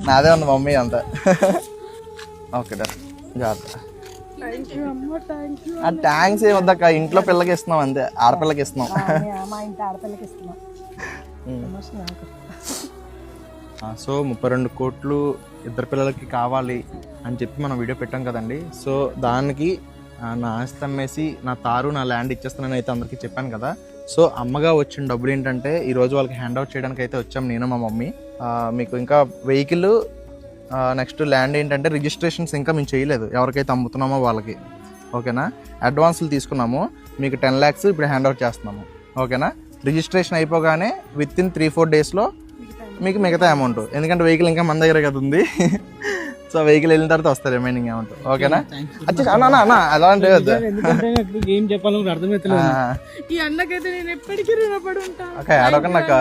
నాదే ఉంది మమ్మీ అంతా. ఓకే జాగ్రత్త. థ్యాంక్స్ ఏ వద్దక్క, ఇంట్లో పిల్లకి ఇస్తున్నాం అంతే, ఆడపిల్లకి ఇస్తున్నాం. సో 32 కోట్లు ఇద్దరు పిల్లలకి కావాలి అని చెప్పి మనం వీడియో పెట్టాం కదండి. సో దానికి నా ఆస్తి అమ్మేసి నా తారు నా ల్యాండ్ ఇచ్చేస్తానని అయితే అందరికీ చెప్పాను కదా. సో అమ్మగా వచ్చిన డబ్బులు ఏంటంటే ఈరోజు వాళ్ళకి హ్యాండ్ అవుట్ చేయడానికి అయితే వచ్చాం నేను మా మమ్మీ. మీకు ఇంకా వెహికల్ నెక్స్ట్ ల్యాండ్ ఏంటంటే రిజిస్ట్రేషన్స్ ఇంకా మేము చేయలేదు, ఎవరికైతే అమ్ముతున్నామో వాళ్ళకి. ఓకేనా, అడ్వాన్సులు తీసుకున్నాము, మీకు 10 lakhs ఇప్పుడు హ్యాండ్ అవుట్ చేస్తున్నాము. ఓకేనా, రిజిస్ట్రేషన్ అయిపోగానే వితిన్ 3-4 daysలో మీకు మిగతా అమౌంట్, ఎందుకంటే వెహికల్ ఇంకా మన దగ్గర కదా ఉంది. సో వెహికల్ వెళ్ళిన తర్వాత వస్తారు రిమైనింగ్ అమౌంట్. ఓకేనా, అన్న అలా అంటే అడగండి అక్క.